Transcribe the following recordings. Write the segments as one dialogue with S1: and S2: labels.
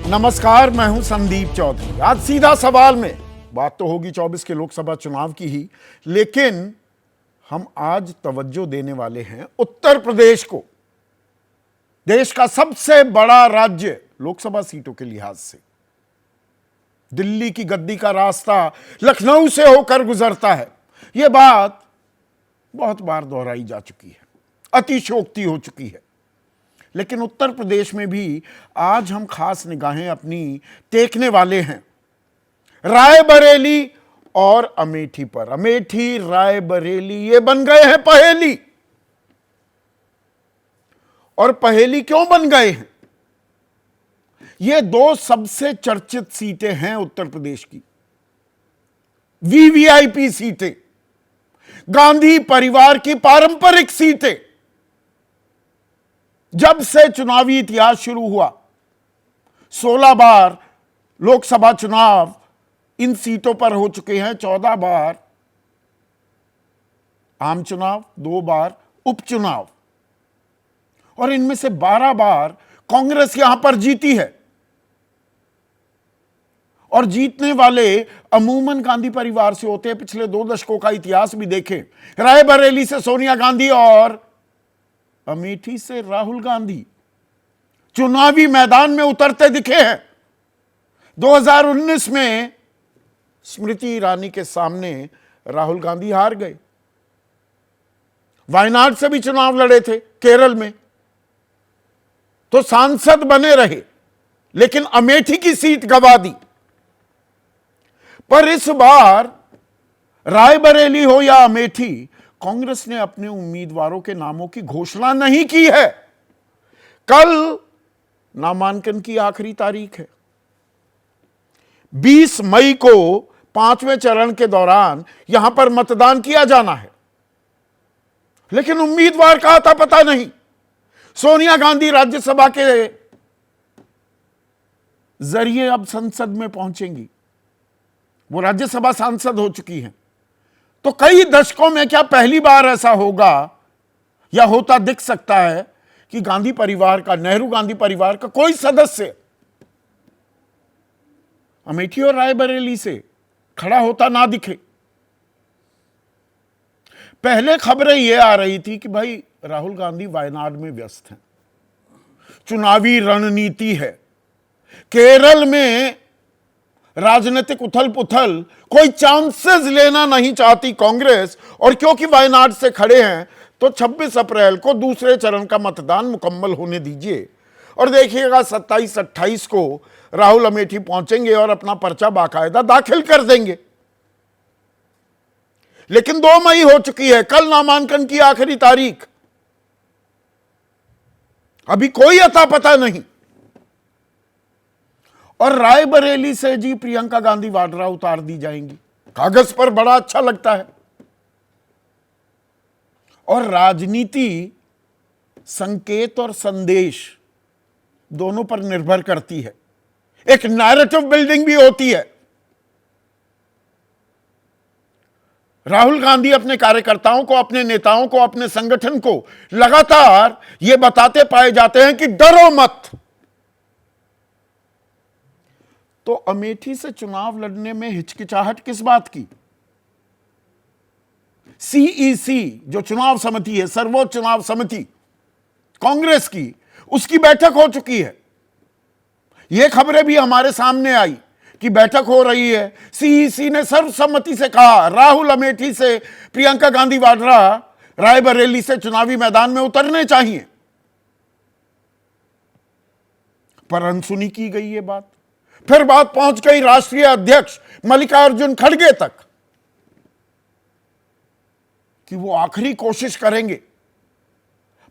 S1: नमस्कार, मैं हूं संदीप चौधरी। आज सीधा सवाल में बात तो होगी 24 के लोकसभा चुनाव की ही, लेकिन हम आज तवज्जो देने वाले हैं उत्तर प्रदेश को, देश का सबसे बड़ा राज्य लोकसभा सीटों के लिहाज से। दिल्ली की गद्दी का रास्ता लखनऊ से होकर गुजरता है, यह बात बहुत बार दोहराई जा चुकी है, अतिशयोक्ति हो चुकी है। लेकिन उत्तर प्रदेश में भी आज हम खास निगाहें अपनी टेकने वाले हैं रायबरेली और अमेठी पर। अमेठी, रायबरेली, ये बन गए हैं पहेली। और पहेली क्यों बन गए हैं? ये दो सबसे चर्चित सीटें हैं उत्तर प्रदेश की, वीवीआईपी सीटें, गांधी परिवार की पारंपरिक सीटें। जब से चुनावी इतिहास शुरू हुआ, 16 बार लोकसभा चुनाव इन सीटों पर हो चुके हैं। 14 बार आम चुनाव, 2 बार उपचुनाव, और इनमें से 12 बार कांग्रेस यहां पर जीती है। और जीतने वाले अमूमन गांधी परिवार से होते हैं। पिछले 2 दशकों का इतिहास भी देखें, रायबरेली से सोनिया गांधी और अमेठी से राहुल गांधी चुनावी मैदान में उतरते दिखे हैं। 2019 में स्मृति ईरानी के सामने राहुल गांधी हार गए। वायनाड से भी चुनाव लड़े थे, केरल में, तो सांसद बने रहे, लेकिन अमेठी की सीट गंवा दी। पर इस बार रायबरेली हो या अमेठी, कांग्रेस ने अपने उम्मीदवारों के नामों की घोषणा नहीं की है। कल नामांकन की आखिरी तारीख है। 20 मई को 5वें चरण के दौरान यहां पर मतदान किया जाना है, लेकिन उम्मीदवार का आता पता नहीं। सोनिया गांधी राज्यसभा के जरिए अब संसद में पहुंचेंगी, वो राज्यसभा सांसद हो चुकी हैं। तो कई दशकों में क्या पहली बार ऐसा होगा या होता दिख सकता है कि गांधी परिवार का, नेहरू गांधी परिवार का कोई सदस्य अमेठी और रायबरेली से खड़ा होता ना दिखे। पहले खबरें यह आ रही थी कि भाई राहुल गांधी वायनाड में व्यस्त हैं, चुनावी रणनीति है, केरल में राजनीतिक उथल पुथल, कोई चांसेस लेना नहीं चाहती कांग्रेस, और क्योंकि वायनाड से खड़े हैं तो 26 अप्रैल को दूसरे चरण का मतदान मुकम्मल होने दीजिए, और देखिएगा 27-28 को राहुल अमेठी पहुंचेंगे और अपना पर्चा बाकायदा दाखिल कर देंगे। लेकिन 2 मई हो चुकी है, कल नामांकन की आखिरी तारीख, अभी कोई अता पता नहीं। और रायबरेली से जी प्रियंका गांधी वाड्रा उतार दी जाएंगी, कागज पर बड़ा अच्छा लगता है। और राजनीति संकेत और संदेश दोनों पर निर्भर करती है, एक नैरेटिव बिल्डिंग भी होती है। राहुल गांधी अपने कार्यकर्ताओं को, अपने नेताओं को, अपने संगठन को लगातार यह बताते पाए जाते हैं कि डरो मत। तो अमेठी से चुनाव लड़ने में हिचकिचाहट किस बात की? सीईसी जो चुनाव समिति है, सर्वोच्च चुनाव समिति कांग्रेस की, उसकी बैठक हो चुकी है। यह खबरें भी हमारे सामने आई कि बैठक हो रही है। सीईसी ने सर्वसम्मति से कहा राहुल अमेठी से, प्रियंका गांधी वाड्रा रायबरेली से चुनावी मैदान में उतरने चाहिए। पर अनसुनी की गई ये बात। फिर बात पहुंच गई राष्ट्रीय अध्यक्ष मल्लिकार्जुन खड़गे तक कि वो आखिरी कोशिश करेंगे।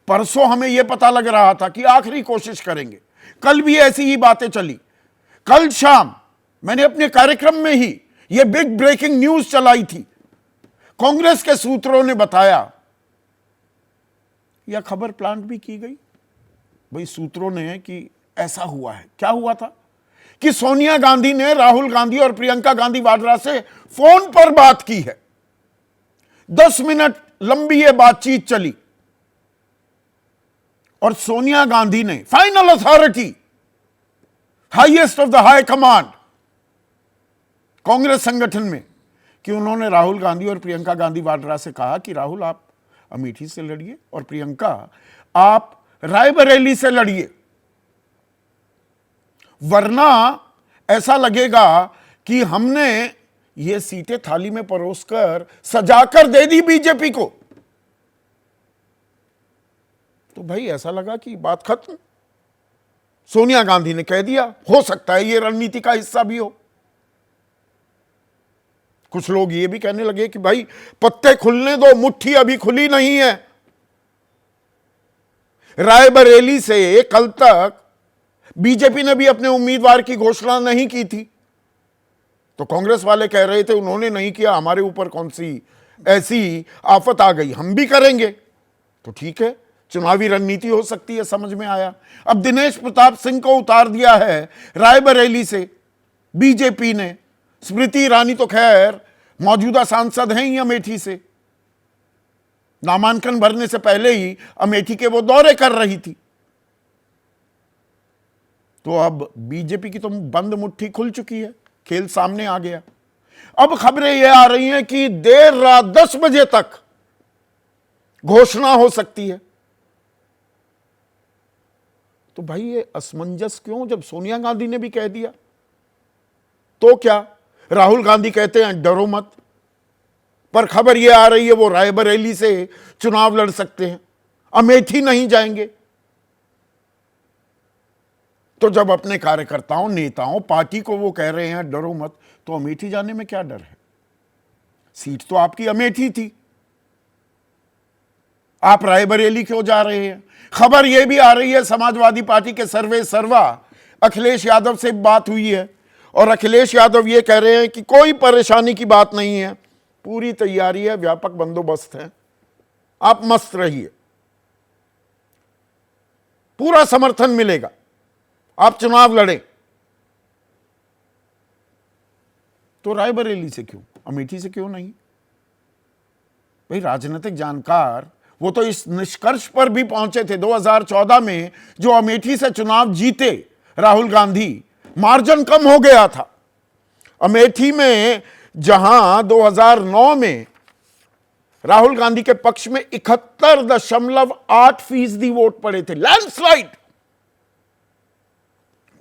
S1: परसों हमें यह पता लग रहा था कि आखिरी कोशिश करेंगे, कल भी ऐसी ही बातें चली। कल शाम मैंने अपने कार्यक्रम में ही यह बिग ब्रेकिंग न्यूज चलाई थी। कांग्रेस के सूत्रों ने बताया, यह खबर प्लांट भी की गई भाई सूत्रों ने, कि ऐसा हुआ है। क्या हुआ था कि सोनिया गांधी ने राहुल गांधी और प्रियंका गांधी वाड्रा से फोन पर बात की है। 10 मिनट लंबी यह बातचीत चली और सोनिया गांधी ने final authority highest of the high command Congress संगठन में, कि उन्होंने राहुल गांधी और प्रियंका गांधी वाड्रा से कहा कि राहुल आप अमेठी से लड़िए और प्रियंका आप रायबरेली से लड़िए, वरना ऐसा लगेगा कि हमने ये सीटें थाली में परोसकर सजाकर दे दी बीजेपी को। तो भाई ऐसा लगा कि बात खत्म। सोनिया गांधी ने कह दिया, हो सकता है ये रणनीति का हिस्सा भी हो। कुछ लोग ये भी कहने लगे कि भाई पत्ते खुलने दो, मुट्ठी अभी खुली नहीं है। रायबरेली से कल तक बीजेपी ने भी अपने उम्मीदवार की घोषणा नहीं की थी, तो कांग्रेस वाले कह रहे थे उन्होंने नहीं किया, हमारे ऊपर कौन सी ऐसी आफत आ गई, हम भी करेंगे। तो ठीक है, चुनावी रणनीति हो सकती है, समझ में आया। अब दिनेश प्रताप सिंह को उतार दिया है रायबरेली से बीजेपी ने। स्मृति ईरानी तो खैर मौजूदा सांसद हैं ही अमेठी से, नामांकन भरने से पहले ही अमेठी के वो दौरे कर रही थी। तो अब बीजेपी की तो बंद मुट्ठी खुल चुकी है, खेल सामने आ गया। अब खबरें यह आ रही हैं कि देर रात 10 बजे तक घोषणा हो सकती है। तो भाई ये असमंजस क्यों, जब सोनिया गांधी ने भी कह दिया तो क्या? राहुल गांधी कहते हैं डरो मत, पर खबर यह आ रही है वो रायबरेली से चुनाव लड़ सकते हैं, अमेठी नहीं जाएंगे। तो जब अपने कार्यकर्ताओं, नेताओं, पार्टी को वो कह रहे हैं डरो मत, तो अमेठी जाने में क्या डर है? सीट तो आपकी अमेठी थी, आप रायबरेली क्यों जा रहे हैं? खबर यह भी आ रही है समाजवादी पार्टी के सर्वे सर्वा अखिलेश यादव से बात हुई है और अखिलेश यादव ये कह रहे हैं कि कोई परेशानी की बात नहीं है, पूरी तैयारी है, व्यापक बंदोबस्त है, आप मस्त रहिए, पूरा समर्थन मिलेगा, आप चुनाव लड़ें। तो रायबरेली से क्यों, अमेठी से क्यों नहीं? भाई राजनीतिक जानकार वो तो इस निष्कर्ष पर भी पहुंचे थे 2014 में, जो अमेठी से चुनाव जीते राहुल गांधी, मार्जिन कम हो गया था। अमेठी में जहां 2009 में राहुल गांधी के पक्ष में 71.8% वोट पड़े थे, लैंडस्लाइड,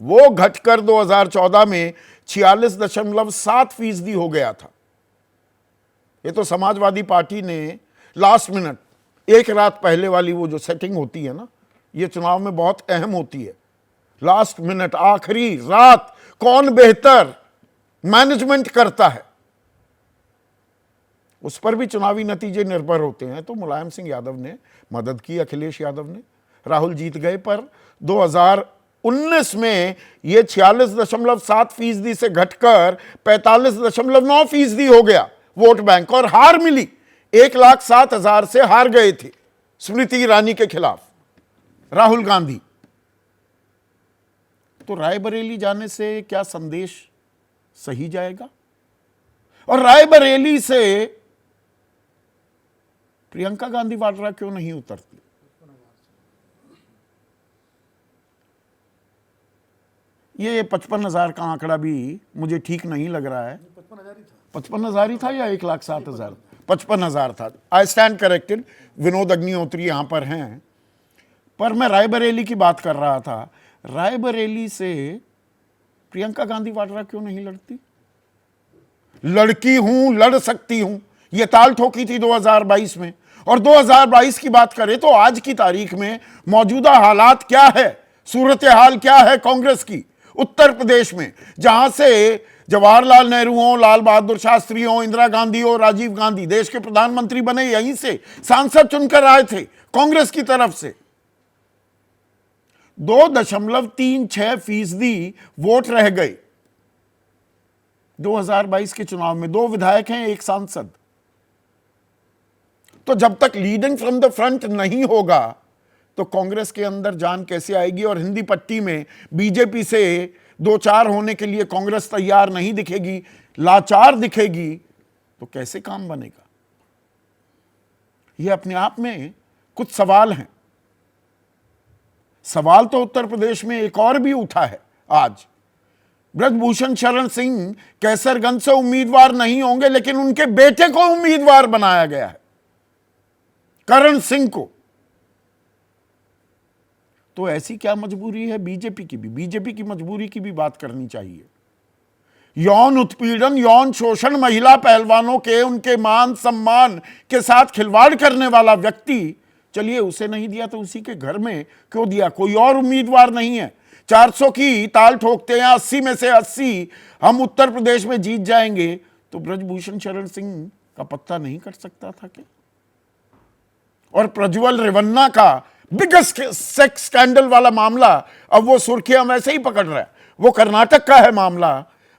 S1: वो घटकर 2014 में 46.7% हो गया था। ये तो समाजवादी पार्टी ने लास्ट मिनट, एक रात पहले वाली वो जो सेटिंग होती है ना, ये चुनाव में बहुत अहम होती है। लास्ट मिनट, आखिरी रात, कौन बेहतर मैनेजमेंट करता है, उस पर भी चुनावी नतीजे निर्भर होते हैं। तो मुलायम सिंह यादव ने मदद की, अखिलेश यादव ने, राहुल जीत गए, पर 2019 में ये 46.7% से घटकर 45.9% हो गया वोट बैंक, और हार मिली। 1,07,000 से हार गए थे स्मृति ईरानी के खिलाफ राहुल गांधी। तो रायबरेली जाने से क्या संदेश सही जाएगा? और रायबरेली से प्रियंका गांधी वाड्रा क्यों नहीं उतरती? ये 55,000 का आंकड़ा भी मुझे ठीक नहीं लग रहा है। 55,000 ही था या 1,07,000? 55,000 था। I stand corrected, Vinod Agnihotri यहां पर हैं। पर मैं रायबरेली की बात कर रहा था। रायबरेली से प्रियंका गांधी वाड्रा क्यों नहीं लड़ती? लड़की हूं, लड़ सकती हूं, यह ताल ठोकी थी 2022 में। और 2022 की बात करें तो आज की तारीख में मौजूदा हालात क्या है, सूरत हाल क्या है कांग्रेस की उत्तर प्रदेश में, जहां से जवाहरलाल नेहरू हो, लाल बहादुर शास्त्री हो, इंदिरा गांधी हो, राजीव गांधी देश के प्रधानमंत्री बने, यहीं से सांसद चुनकर आए थे कांग्रेस की तरफ से। 2.36% वोट रह गए 2022 के चुनाव में। 2 विधायक हैं, 1 सांसद। तो जब तक लीडिंग फ्रॉम द फ्रंट नहीं होगा तो कांग्रेस के अंदर जान कैसे आएगी? और हिंदी पट्टी में बीजेपी से 2-4 होने के लिए कांग्रेस तैयार नहीं दिखेगी, लाचार दिखेगी, तो कैसे काम बनेगा? यह अपने आप में कुछ सवाल हैं। सवाल तो उत्तर प्रदेश में एक और भी उठा है आज, ब्रजभूषण शरण सिंह कैसरगंज से उम्मीदवार नहीं होंगे, लेकिन उनके बेटे को उम्मीदवार बनाया गया है, करण सिंह को। तो ऐसी क्या मजबूरी है बीजेपी की भी? बीजेपी की मजबूरी की भी बात करनी चाहिए। यौन उत्पीड़न, यौन शोषण, महिला पहलवानों के उनके मान सम्मान के साथ खिलवाड़ करने वाला व्यक्ति, चलिए उसे नहीं दिया तो उसी के घर में क्यों दिया? कोई और उम्मीदवार नहीं है? 400 की ताल ठोकते हैं, 80 में से 80 हम उत्तर प्रदेश में जीत जाएंगे, तो ब्रजभूषण शरण सिंह का पत्ता नहीं कर सकता था क्या? और प्रज्वल रेवन्ना का बिगेस्ट सेक्स स्कैंडल वाला मामला अब वो सुर्खियां वैसे ही पकड़ रहा है। वो कर्नाटक का है मामला,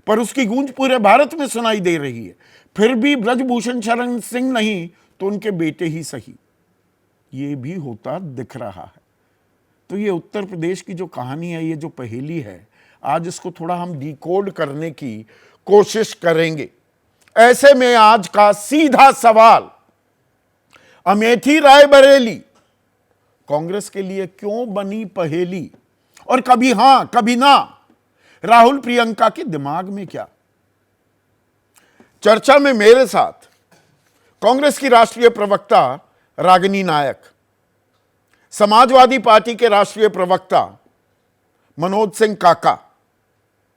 S1: पर उसकी गूंज पूरे भारत में सुनाई दे रही है। फिर भी ब्रजभूषण शरण सिंह नहीं तो उनके बेटे ही सही, ये भी होता दिख रहा है। तो ये उत्तर प्रदेश की जो कहानी है, ये जो पहेली है, आज इसको थोड़ा हम डिकोड करने की कोशिश करेंगे। ऐसे में आज का सीधा सवाल, अमेठी रायबरेली कांग्रेस के लिए क्यों बनी पहेली? और कभी हां कभी ना, राहुल प्रियंका के दिमाग में क्या? चर्चा में मेरे साथ कांग्रेस की राष्ट्रीय प्रवक्ता रागिनी नायक, समाजवादी पार्टी के राष्ट्रीय प्रवक्ता मनोज सिंह काका,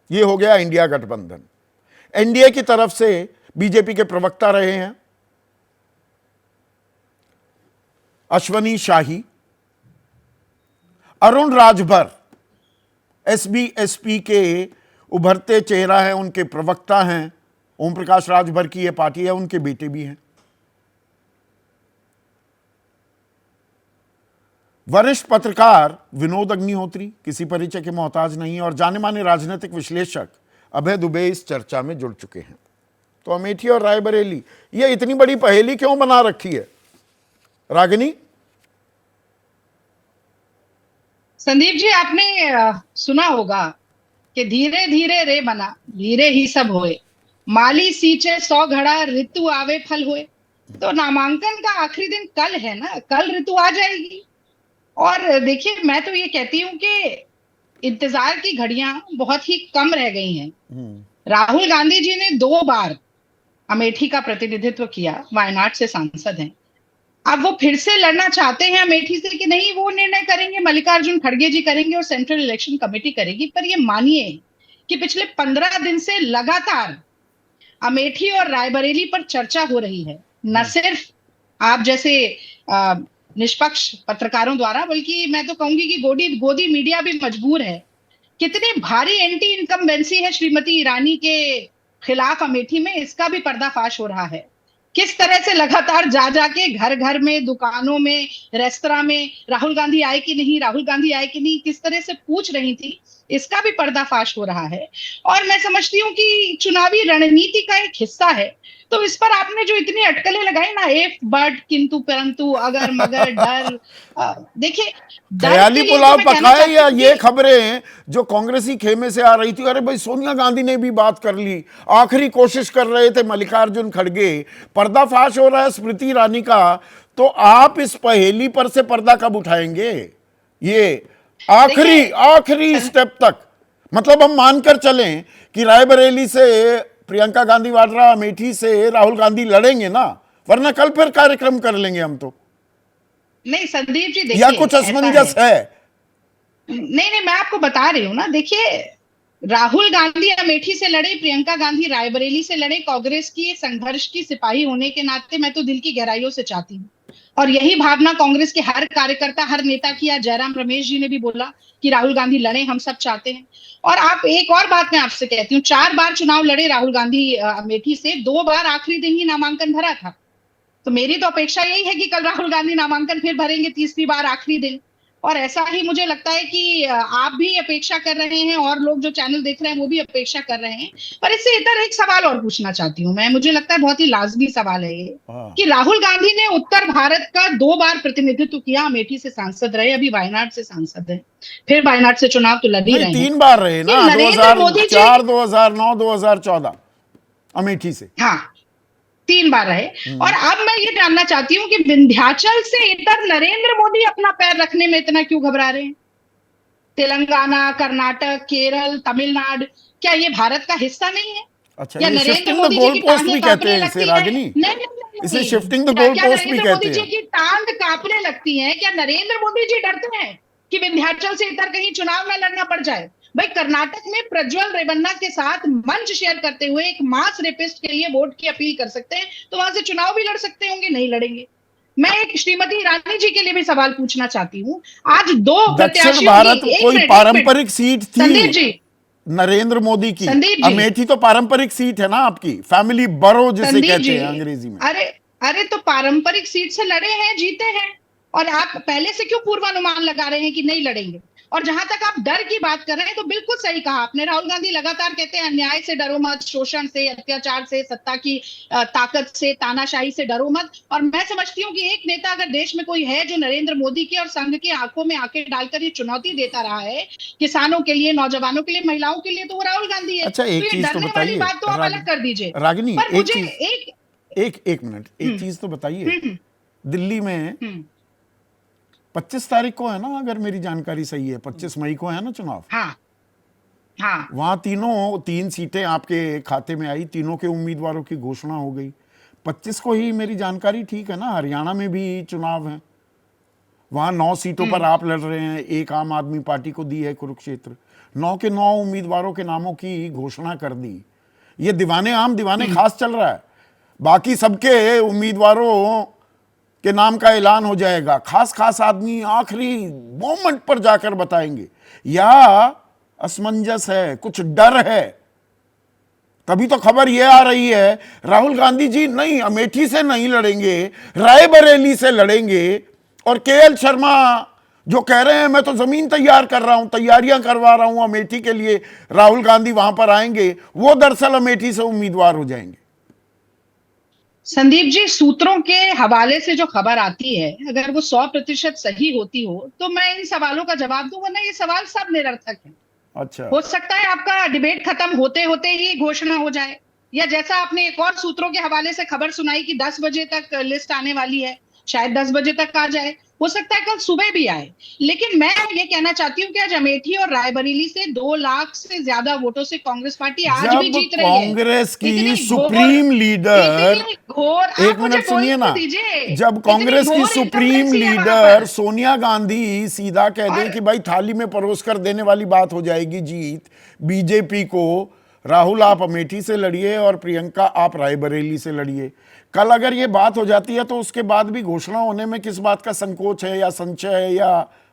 S1: ये हो गया इंडिया गठबंधन। एनडीए की तरफ से बीजेपी के प्रवक्ता रहे हैं अश्वनी शाही, अरुण राजभर एसबीएसपी के उभरते चेहरा हैं, उनके प्रवक्ता हैं। ओम प्रकाश राजभर की यह पार्टी है, उनके बेटे भी हैं। वरिष्ठ पत्रकार विनोद अग्निहोत्री, किसी परिचय के मोहताज नहीं, और जाने माने राजनीतिक विश्लेषक अभय दुबे इस चर्चा में जुड़ चुके हैं। तो अमेठी और रायबरेली, ये इतनी बड़ी पहेली क्यों बना रखी है रागिनी?
S2: संदीप जी, आपने सुना होगा कि धीरे धीरे रे बना, धीरे ही सब होए, माली सींचे 100 घड़ा, ऋतु आवे फल होए। तो नामांकन का आखिरी दिन कल है ना, कल ऋतु आ जाएगी। और देखिए, मैं तो ये कहती हूँ कि इंतजार की घड़ियां बहुत ही कम रह गई हैं। राहुल गांधी जी ने 2 बार अमेठी का प्रतिनिधित्व किया, वायनाड से सांसद हैं। अब वो फिर से लड़ना चाहते हैं अमेठी से कि नहीं, वो निर्णय करेंगे मल्लिकार्जुन खड़गे जी करेंगे और सेंट्रल इलेक्शन कमेटी करेगी। पर ये मानिए कि पिछले 15 दिन से लगातार अमेठी और रायबरेली पर चर्चा हो रही है, न सिर्फ आप जैसे निष्पक्ष पत्रकारों द्वारा, बल्कि मैं तो कहूंगी कि गोदी मीडिया भी मजबूर है। कितनी भारी एंटी इनकम्बेंसी है श्रीमती ईरानी के खिलाफ अमेठी में, इसका भी पर्दाफाश हो रहा है। किस तरह से लगातार जा जाके घर घर में, दुकानों में, रेस्तरां में राहुल गांधी आए कि नहीं, राहुल गांधी आए कि नहीं, किस तरह से पूछ रही थी, इसका भी पर्दाफाश हो रहा है। और मैं समझती हूँ कि चुनावी रणनीति का एक हिस्सा है। तो इस पर आपने जो इतनी अटकलें लगाई ना, इफ बट किंतु परंतु अगर मगर डर, देखिए
S1: ख्याली पुलाव पकाए या ये खबरें जो कांग्रेसी खेमे से आ रही थी, अरे भाई सोनिया गांधी ने भी बात कर ली, आखिरी कोशिश कर रहे थे मल्लिकार्जुन खड़गे, पर्दाफाश हो रहा है स्मृति ईरानी का, तो आप इस पहेली पर से पर्दा कब उठाएंगे? ये आखिरी स्टेप तक, मतलब हम मानकर चलें कि रायबरेली से प्रियंका गांधी वाड्रा, अमेठी से राहुल गांधी लड़ेंगे ना, वरना कल फिर कार्यक्रम कर लेंगे हम तो।
S2: नहीं संदीप जी, देखिए,
S1: या कुछ असमंजस है?
S2: नहीं, मैं आपको बता रही हूँ ना। देखिए, राहुल गांधी अमेठी से लड़े, प्रियंका गांधी रायबरेली से लड़े, कांग्रेस की संघर्ष की सिपाही होने के नाते मैं तो दिल की गहराइयों से चाहती हूँ, और यही भावना कांग्रेस के हर कार्यकर्ता, हर नेता की, आज जयराम रमेश जी ने भी बोला कि राहुल गांधी लड़े, हम सब चाहते हैं। और आप, एक और बात मैं आपसे कहती हूँ, 4 बार चुनाव लड़े राहुल गांधी अमेठी से, 2 बार आखिरी दिन ही नामांकन भरा था। तो मेरी तो अपेक्षा यही है कि कल राहुल गांधी नामांकन फिर भरेंगे, तीसरी बार, आखिरी दिन। और ऐसा ही मुझे लगता है कि आप भी अपेक्षा कर रहे हैं, और लोग जो चैनल देख रहे हैं वो भी अपेक्षा कर रहे हैं। पर इससे इधर एक सवाल और पूछना चाहती हूँ मैं, मुझे लगता है बहुत ही लाजमी सवाल है ये, कि राहुल गांधी ने उत्तर भारत का 2 बार प्रतिनिधित्व किया, अमेठी से सांसद रहे, अभी वायनाड से सांसद है, फिर वायनाड से चुनाव तो लड़ ही रहे हैं।
S1: 3 बार रहे ना, 2004, 2009, 2014 अमेठी से।
S2: हाँ, 3 बार रहे। और अब मैं ये जानना चाहती हूँ कि विंध्याचल से इधर नरेंद्र मोदी अपना पैर रखने में इतना क्यों घबरा रहे हैं? तेलंगाना, कर्नाटक, केरल, तमिलनाडु, क्या ये भारत का हिस्सा नहीं है?
S1: अच्छा,
S2: या
S1: ये
S2: नरेंद्र
S1: शिफ्टिंग द
S2: मोदी जी
S1: गोल
S2: की
S1: पोस्ट
S2: टांगे
S1: भी कहते
S2: कांपने
S1: हैं इसे,
S2: लगती है?
S1: रागिनी।
S2: नहीं नहीं नहीं
S1: इसे
S2: नहीं।
S1: शिफ्टिंग द
S2: क्या
S1: गोल
S2: क्या
S1: पोस्ट भी
S2: नरेंद्र मोदी
S1: कहते
S2: जी
S1: हैं।
S2: की टांग कांपने लगती है? क्या नरेंद्र मोदी जी डरते हैं कि विंध्याचल से इतर कहीं चुनाव में लड़ना पड़ जाए? भाई, कर्नाटक में प्रज्वल रेवन्ना के साथ मंच शेयर करते हुए एक मास रेपिस्ट के लिए वोट की अपील कर सकते हैं, तो वहां से चुनाव भी लड़ सकते होंगे। नहीं लड़ेंगे। मैं एक श्रीमती ईरानी जी के लिए भी सवाल पूछना चाहती हूँ। आज दो
S1: दक्षिण
S2: प्रत्याशियों की,
S1: भारत
S2: एक
S1: कोई
S2: मिनट एक मिनट,
S1: पारंपरिक सीट
S2: संदीप
S1: थी
S2: जी,
S1: नरेंद्र मोदी की।
S2: संदीप जी,
S1: अमेठी तो पारंपरिक सीट है ना आपकी, फैमिली बरो जिसे
S2: संदीप
S1: कहते
S2: जी,
S1: हैं अंग्रेजी में।
S2: अरे अरे, तो पारंपरिक सीट से लड़े हैं, जीते हैं, और आप पहले से क्यों पूर्वानुमान लगा रहे हैं कि नहीं लड़ेंगे? और जहां तक आप डर की बात कर रहे हैं, तो बिल्कुल सही कहा आपने। राहुल गांधी लगातार कहते हैं अन्याय से डरो मत, शोषण से, अत्याचार से, सत्ता की ताकत से, तानाशाही से डरो मत। और मैं समझती हूँ कि एक नेता अगर देश में कोई है जो नरेंद्र मोदी के और संघ की आंखों में आंखें डालकर ये चुनौती देता रहा है किसानों के लिए, नौजवानों के लिए, महिलाओं के लिए, तो वो राहुल गांधी है।
S1: अच्छा,
S2: तो
S1: एक
S2: ये
S1: चीज तो
S2: डरने वाली
S1: बताइए
S2: बात तो आप अलग कर दीजिए।
S1: रागिनी,
S2: पर
S1: एक
S2: मुझे
S1: चीज,
S2: एक
S1: एक मिनट, एक चीज तो बताइए।
S2: हम्म
S1: दिल्ली में
S2: हम्म
S1: 25 तारीख को है ना, अगर मेरी जानकारी सही है, 25 मई को है ना चुनाव।
S2: हाँ हाँ।
S1: वहां तीन सीटें आपके खाते में आई, तीनों के उम्मीदवारों की घोषणा हो गई। 25 को ही मेरी जानकारी ठीक है ना? हरियाणा में भी चुनाव है, वहां 9 सीटों पर आप लड़ रहे हैं, एक आम आदमी पार्टी को दी है कुरुक्षेत्र। 9 के 9 उम्मीदवारों के नामों की घोषणा कर दी। ये दीवाने आम दीवाने खास चल रहा है। बाकी सबके उम्मीदवारों के नाम का ऐलान हो जाएगा, खास खास आदमी आखिरी मोमेंट पर जाकर बताएंगे। या असमंजस है, कुछ डर है, तभी तो खबर यह आ रही है राहुल गांधी जी नहीं, अमेठी से नहीं लड़ेंगे, रायबरेली से लड़ेंगे। और केएल शर्मा जो कह रहे हैं मैं तो जमीन तैयार कर रहा हूं, तैयारियां करवा रहा हूं अमेठी के लिए, राहुल गांधी वहां पर आएंगे, वो दरअसल अमेठी से उम्मीदवार हो जाएंगे।
S2: संदीप जी, सूत्रों के हवाले से जो खबर आती है, अगर वो 100% सही होती हो तो मैं इन सवालों का जवाब दूं, वरना ये सवाल सब निरर्थक है।
S1: अच्छा,
S2: हो सकता है आपका डिबेट खत्म होते होते ही घोषणा हो जाए, या जैसा आपने एक और सूत्रों के हवाले से खबर सुनाई कि 10 बजे तक लिस्ट आने वाली है, शायद 10 बजे तक आ जाए, हो सकता है कल सुबह भी आए। लेकिन मैं ये कहना चाहती हूँ कि आज अमेठी और रायबरेली से 2 लाख से ज्यादा वोटों से कांग्रेस पार्टी आज भी
S1: जब
S2: जीत रही है।
S1: कांग्रेस की
S2: इतनी
S1: सुप्रीम लीडर,
S2: इतनी घोर,
S1: एक
S2: आप मुझे
S1: मिनट सुनिए
S2: बोलने
S1: ना,
S2: दीजिए।
S1: जब
S2: इतनी
S1: कांग्रेस की
S2: घोर
S1: सुप्रीम
S2: इनकम्बेंसी है वहां
S1: लीडर
S2: पर।
S1: सोनिया गांधी सीधा कह दें
S2: और
S1: कि भाई थाली में परोस कर देने वाली बात हो जाएगी जीत बीजेपी को, राहुल आप अमेठी से लड़िए और प्रियंका आप रायबरेली से लड़िए, कल अगर ये बात हो जाती है तो उसके बाद भी घोषणा होने में किस बात का संकोच है या संशय है या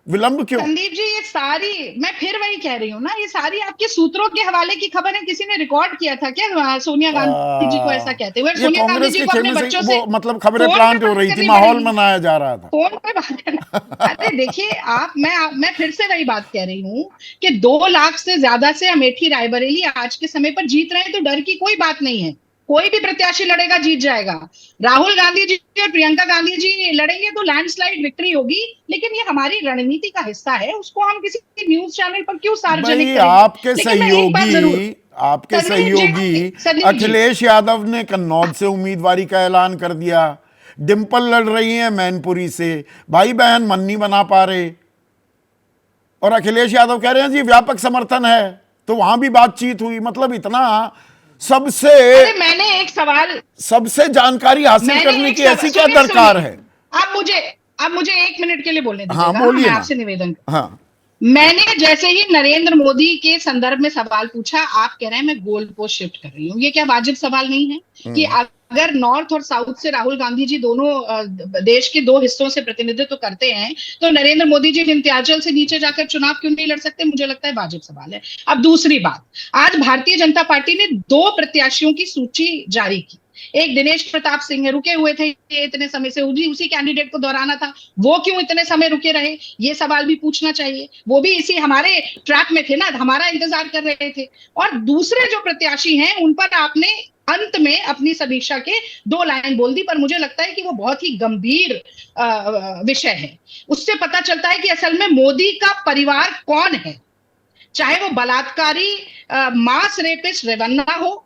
S1: विलंब क्यों?
S2: संदीप जी, ये सारी, मैं फिर वही कह रही हूँ ना, ये सारी आपके सूत्रों के हवाले की खबर है। किसी ने रिकॉर्ड किया था क्या सोनिया गांधी जी को ऐसा कहते हुए?
S1: ये
S2: सोनिया गांधी
S1: कांग्रेस
S2: जी
S1: के
S2: को अपने
S1: खेमे से
S2: बच्चों से
S1: वो मतलब खबरें
S2: फोन पे
S1: प्लांट हो
S2: बात
S1: रही थी,
S2: करनी
S1: माहौल
S2: पड़ेगी,
S1: मनाया जा रहा था।
S2: फोन पे बात करना। अरे देखिए आप, मैं फिर से वही बात कह रही हूँ कि 2 लाख से ज्यादा से अमेठी रायबरेली आज के समय पर जीत रहे हैं, तो डर की कोई बात नहीं है। कोई भी प्रत्याशी लड़ेगा, जीत जाएगा। राहुल गांधी जी और प्रियंका गांधी जी लड़ेंगे तो लैंडस्लाइड विक्ट्री होगी, लेकिन ये हमारी रणनीति का हिस्सा है, उसको हम किसी न्यूज चैनल पर क्यों सार्वजनिक
S1: भाई
S2: करेंगे?
S1: आपके
S2: लेकिन मैं एक बात जरूर,
S1: सहयोगी, आपके
S2: संदीप जी,
S1: सहयोगी
S2: संदीप जी,
S1: अखिलेश यादव ने कन्नौज से उम्मीदवारी का ऐलान कर दिया, डिंपल लड़ रही हैं मैनपुरी से, भाई बहन मन नहीं बना पा रहे, और अखिलेश यादव कह रहे हैं जी व्यापक समर्थन है, तो वहां भी बातचीत हुई। मतलब इतना सबसे
S2: अरे मैंने एक सवाल,
S1: सबसे जानकारी हासिल
S2: मैंने
S1: करने
S2: एक
S1: की
S2: सवाल,
S1: ऐसी क्या
S2: सुनिए
S1: दरकार
S2: सुनिए,
S1: है?
S2: आप मुझे 1 मिनट के लिए बोलने
S1: हाँ
S2: दीजिएगा।
S1: बोलिए
S2: मैं
S1: ना।
S2: आपसे निवेदन,
S1: हाँ,
S2: मैंने जैसे ही नरेंद्र मोदी के संदर्भ में सवाल पूछा, आप कह रहे हैं मैं गोल पोस्ट शिफ्ट कर रही हूँ। ये क्या वाजिब सवाल नहीं है कि अगर नॉर्थ और साउथ से राहुल गांधी जी दोनों देश के 2 हिस्सों से प्रतिनिधित्व करते हैं, तो नरेंद्र मोदी जी विंध्याचल से नीचे जाकर चुनाव क्यों नहीं लड़ सकते? मुझे लगता है वाजिब सवाल है। अब दूसरी बात, आज भारतीय जनता पार्टी ने 2 प्रत्याशियों की सूची जारी की। एक दिनेश प्रताप सिंह है, रुके हुए थे ये इतने समय से, उसी कैंडिडेट को दोहराना था, वो क्यों इतने समय रुके रहे? ये सवाल भी पूछना चाहिए। वो भी इसी हमारे ट्रैक में थे ना, हमारा इंतजार कर रहे थे। और दूसरे जो प्रत्याशी हैं उन पर आपने अंत में अपनी समीक्षा के 2 लाइन बोल दी, पर मुझे लगता है कि वो बहुत ही गंभीर विषय है। उससे पता चलता है कि असल में मोदी का परिवार कौन है, चाहे वो बलात्कारी मास रेपिस्ट रेवन्ना हो,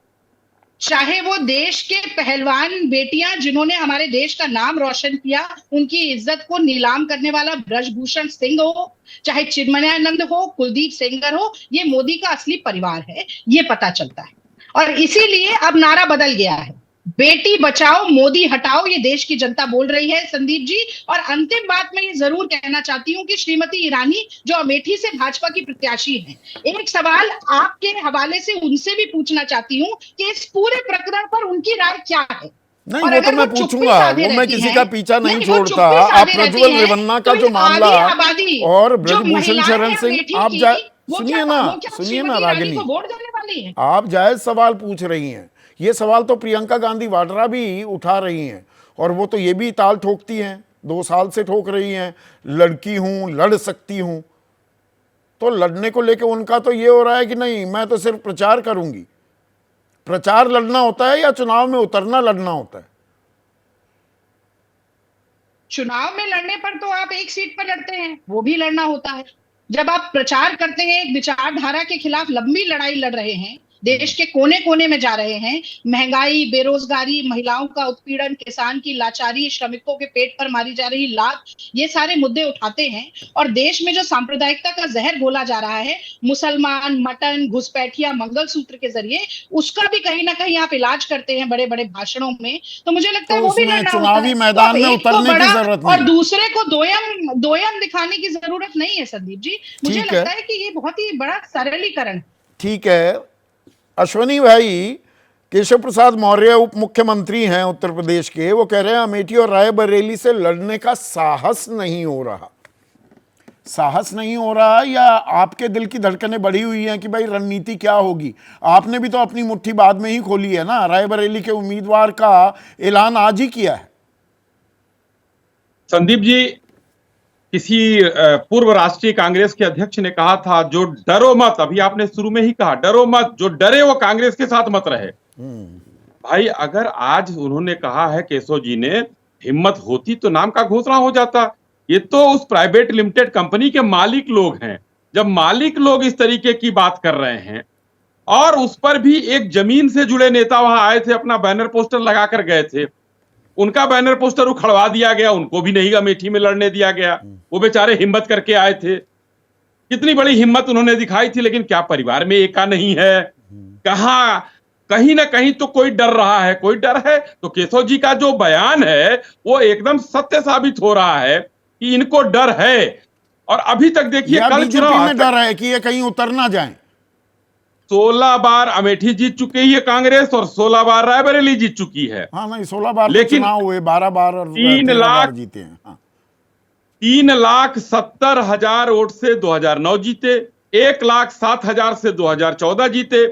S2: चाहे वो देश के पहलवान बेटियां जिन्होंने हमारे देश का नाम रोशन किया, उनकी इज्जत को नीलाम करने वाला ब्रजभूषण सिंह हो, चाहे चिन्मयानंद हो, कुलदीप सेंगर हो, ये मोदी का असली परिवार है, ये पता चलता है। और इसीलिए अब नारा बदल गया है, बेटी बचाओ मोदी हटाओ, ये देश की जनता बोल रही है संदीप जी। और अंतिम बात मैं ये जरूर कहना चाहती हूँ कि श्रीमती ईरानी जो अमेठी से भाजपा की प्रत्याशी हैं, एक सवाल आपके हवाले से उनसे भी पूछना चाहती हूँ कि इस पूरे प्रकरण पर उनकी राय क्या है।
S1: नहीं,
S2: और
S1: वो तो
S2: अगर
S1: मैं
S2: चुप्पी
S1: पूछूंगा,
S2: साधे
S1: वो मैं
S2: रहती
S1: किसी
S2: हैं,
S1: का पीछा नहीं
S2: वो
S1: छोड़ता।
S2: चुप्पी
S1: आप
S2: साधे
S1: प्रज्वल
S2: रहती हैं,
S1: रेवन्ना
S2: तो
S1: का जो
S2: इस
S1: मामला
S2: आधी आबादी
S1: और
S2: जो
S1: ब्रजभूषण
S2: महिलाएं
S1: शरण
S2: हैं
S1: सिंह,
S2: अमेठी
S1: आप
S2: की, वो
S1: सुनिए
S2: क्या
S1: सुनिए ना
S2: श्रीमती ईरानी
S1: रागिनी,
S2: को वोट देने वाली है?
S1: आप जायज सवाल पूछ रही हैं। ये सवाल तो प्रियंका गांधी वाड्रा भी उठा रही हैं, और वो तो ये भी ताल ठोकती हैं, 2 साल से ठोक रही हैं, लड़की हूं, लड़ सकती हूं। तो लड़ने को लेके उनका तो ये हो रहा है कि नहीं, मैं तो सिर्फ प्रचार करूंगी। प्रचार लड़ना होता है या चुनाव में उतरना लड़ना होता है?
S2: चुनाव में लड़ने पर तो आप एक सीट पर लड़ते हैं, वो भी लड़ना होता है। जब आप प्रचार करते हैं, एक विचारधारा के खिलाफ लंबी लड़ाई लड़ रहे हैं, देश के कोने कोने में जा रहे हैं, महंगाई, बेरोजगारी, महिलाओं का उत्पीड़न, किसान की लाचारी, श्रमिकों के पेट पर मारी जा रही लात, ये सारे मुद्दे उठाते हैं। और देश में जो सांप्रदायिकता का जहर घोला जा रहा है, मुसलमान, मटन, घुसपैठिया, मंगलसूत्र के जरिए, उसका भी कहीं ना कहीं आप इलाज करते हैं बड़े बड़े भाषणों में। तो मुझे लगता है
S1: तो
S2: वो भी
S1: उसमें
S2: लड़ना होता
S1: चुनावी
S2: है। तो
S1: मैदान
S2: अब
S1: में
S2: एक को
S1: उतरने की
S2: बड़ा
S1: जरूरत
S2: और
S1: नहीं।
S2: दूसरे को दोयम दोयम दिखाने की जरूरत नहीं है संदीप जी। मुझे
S1: ठीक
S2: लगता
S1: है,
S2: है कि ये बहुत ही बड़ा सरलीकरण है।
S1: ठीक है। अश्वनी भाई, केशव प्रसाद मौर्य उप मुख्यमंत्री हैं उत्तर प्रदेश के, वो कह रहे हैं अमेठी और रायबरेली से लड़ने का साहस नहीं हो रहा। साहस नहीं हो रहा, या आपके दिल की धड़कनें बढ़ी हुई हैं कि भाई रणनीति क्या होगी? आपने भी तो अपनी मुट्ठी बाद में ही खोली है ना, रायबरेली के उम्मीदवार का ऐलान आज ही किया है।
S3: संदीप जी, किसी पूर्व राष्ट्रीय कांग्रेस के अध्यक्ष ने कहा था, जो डरो मत, अभी आपने शुरू में ही कहा डरो मत, जो डरे वो कांग्रेस के साथ मत रहे। भाई अगर आज उन्होंने कहा है केशव जी ने, हिम्मत होती तो नाम का घोषणा हो जाता। ये तो उस प्राइवेट लिमिटेड कंपनी के मालिक लोग हैं। जब मालिक लोग इस तरीके की बात कर रहे हैं, और उस पर भी एक जमीन से जुड़े नेता वहां आए थे, अपना बैनर पोस्टर लगाकर गए थे, उनका बैनर पोस्टर उखड़वा दिया गया, उनको भी नहीं अमेठी में लड़ने दिया गया। वो बेचारे हिम्मत करके आए थे, कितनी बड़ी हिम्मत उन्होंने दिखाई थी। लेकिन क्या परिवार में एका नहीं है? कहां कहीं ना कहीं तो कोई डर रहा है, कोई डर है। तो केशव जी का जो बयान है वो एकदम सत्य साबित हो रहा है कि इनको डर है। और अभी तक देखिए, कल
S1: बीजेपी में डर है कि ये कहीं उतर ना जाए।
S3: 16 बार अमेठी जीत चुकी है कांग्रेस और 16 बार रायबरेली जीत चुकी है।
S1: हाँ नहीं, 16 बार
S3: लेकिन
S1: चुनाव हुए, 12 बार और
S3: 3 लाख
S1: जीते हैं। हाँ।
S3: 3,70,000 वोट से 2009 जीते, 1,07,000 से 2014 जीते,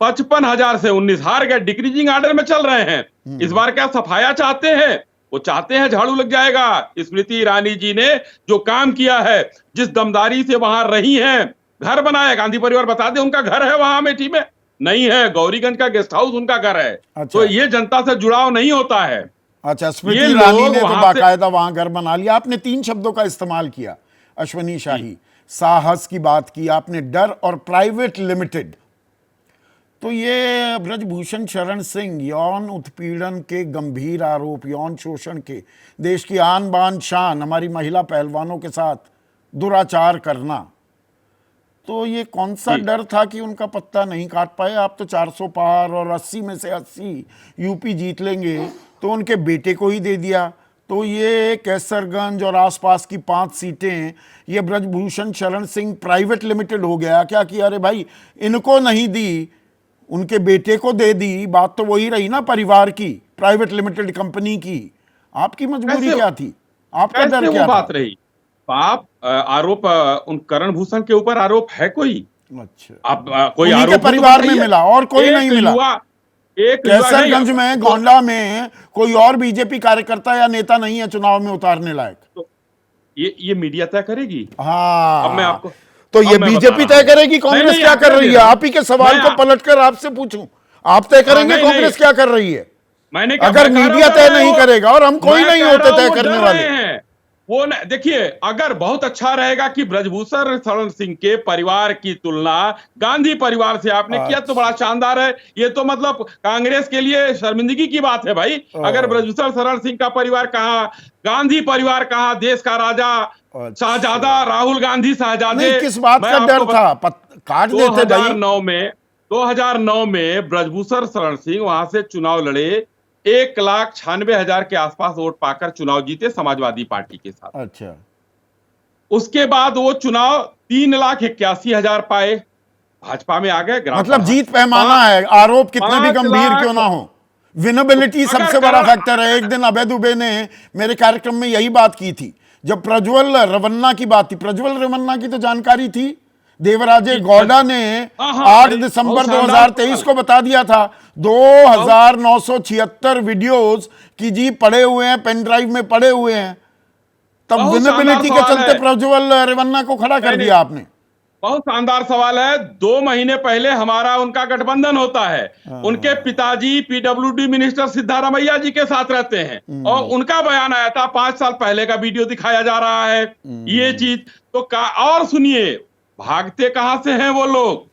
S3: 55,000 से 19 हार गए। डिक्रीजिंग ऑर्डर में चल रहे हैं। इस बार क्या सफाया चाहते हैं? वो चाहते हैं झाड़ू लग जाएगा। स्मृति ईरानी जी ने जो काम किया है, जिस दमदारी से वहां रही हैं, घर बनाया, गांधी परिवार बता दे उनका घर है वहां अमेठी में? नहीं है, गौरीगंज का गेस्ट हाउस उनका घर है।
S1: अच्छा।
S3: तो ये जनता से जुड़ाव नहीं होता है।
S1: अच्छा, स्मृति ईरानी ने तो बाकायदा वहां घर बना लिया। आपने 3 शब्दों का इस्तेमाल किया अश्वनी शाही, साहस की बात की आपने, डर और प्राइवेट लिमिटेड। तो ये ब्रजभूषण शरण सिंह, यौन उत्पीड़न के गंभीर आरोप, यौन शोषण के, देश की आन बान शान, हमारी महिला पहलवानों के साथ दुराचार करना, तो ये कौन सा डर था कि उनका पत्ता नहीं काट पाए? आप तो 400 पार और 80 में से 80 यूपी जीत लेंगे, तो उनके बेटे को ही दे दिया। तो ये कैसरगंज और आसपास की 5 सीटें ये ब्रजभूषण शरण सिंह प्राइवेट लिमिटेड हो गया क्या कि अरे भाई इनको नहीं दी, उनके बेटे को दे दी? बात तो वही रही ना परिवार की, प्राइवेट लिमिटेड कंपनी की। आपकी मजबूरी क्या थी? आपका डर क्या था?
S3: बात रही पाप आरोप उन करण भूषण के ऊपर आरोप है कोई?
S1: अच्छा,
S3: आप कोई
S1: उन्हीं के परिवार में मिला और कोई नहीं मिला? कैसरगंज में, गोंडा में कोई और बीजेपी कार्यकर्ता या नेता नहीं है चुनाव में उतारने लायक?
S3: तो ये मीडिया तय करेगी।
S1: हाँ,
S3: अब मैं आपको,
S1: तो ये बीजेपी तय करेगी कांग्रेस क्या कर रही है? आप ही के सवाल को पलटकर आपसे पूछूं, आप तय करेंगे कांग्रेस क्या कर रही है?
S3: मैंने
S1: अगर मीडिया तय नहीं करेगा और हम कोई नहीं होते तय करने वाले।
S3: वो न देखिए, अगर बहुत अच्छा रहेगा कि ब्रजभूषण शरण सिंह के परिवार की तुलना गांधी परिवार से आपने किया तो बड़ा शानदार है। ये तो मतलब कांग्रेस के लिए शर्मिंदगी की बात है भाई। अगर ब्रजभूषण शरण सिंह का परिवार कहाँ, गांधी परिवार कहाँ, देश का राजा शाहजादा राहुल गांधी शाहजादे।
S1: नहीं, किस बात का डर था? काट देते भाई।
S3: 2009 में ब्रजभूषण शरण सिंह वहां से चुनाव लड़े, 1,96,000 के आसपास वोट पाकर चुनाव जीते समाजवादी पार्टी के साथ।
S1: अच्छा,
S3: उसके बाद वो चुनाव 3,81,000 पाए, भाजपा में आ गए।
S1: मतलब जीत पैमाना है, आरोप कितने भी गंभीर क्यों ना हो, विनेबिलिटी सबसे बड़ा फैक्टर है। एक दिन अभय दुबे ने मेरे कार्यक्रम में यही बात की थी, जब प्रज्वल रवन्ना की बात थी। प्रज्वल रवन्ना की तो जानकारी थी, देवराजे गौड़ा ने 8 दिसंबर 2023 को बता दिया था 2,976 वीडियोस की जी पड़े हुए हैं, पेन ड्राइव में पड़े हुए हैं। तब विनेबिलिटी के चलते प्रज्वल रवन्ना को खड़ा कर दिया आपने।
S3: बहुत शानदार सवाल है। 2 महीने पहले हमारा उनका गठबंधन होता है। उनके पिताजी पीडब्ल्यूडी मिनिस्टर सिद्धारमैया जी के साथ रहते हैं और उनका बयान आया था, 5 साल पहले का वीडियो दिखाया जा रहा है। ये चीज तो और सुनिए, भागते कहां से हैं वो लोग?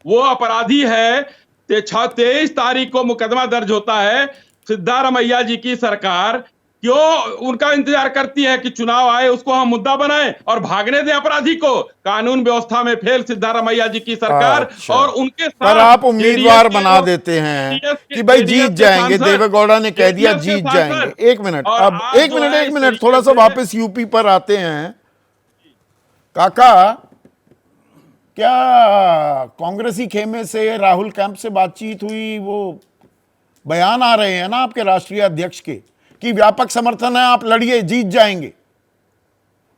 S3: वो अपराधी है। 23 तारीख को मुकदमा दर्ज होता है। सिद्धारमैया जी की सरकार क्यों उनका इंतजार करती है कि चुनाव आए, उसको हम मुद्दा बनाएं और भागने दें अपराधी को? कानून व्यवस्था में फेल सिद्धारमैया जी की सरकार।
S1: अच्छा।
S3: और उनके साथ
S1: पर आप उम्मीदवार बना देते हैं कि भाई जीत जाएंगे, देवेगौड़ा ने कह दिया जीत जाएंगे। एक मिनट, अब एक मिनट थोड़ा सा वापस यूपी पर आते हैं। काका, क्या कांग्रेसी खेमे से, राहुल कैंप से बातचीत हुई? वो बयान आ रहे हैं ना आपके राष्ट्रीय अध्यक्ष के कि व्यापक समर्थन है, आप लड़िए, जीत जाएंगे,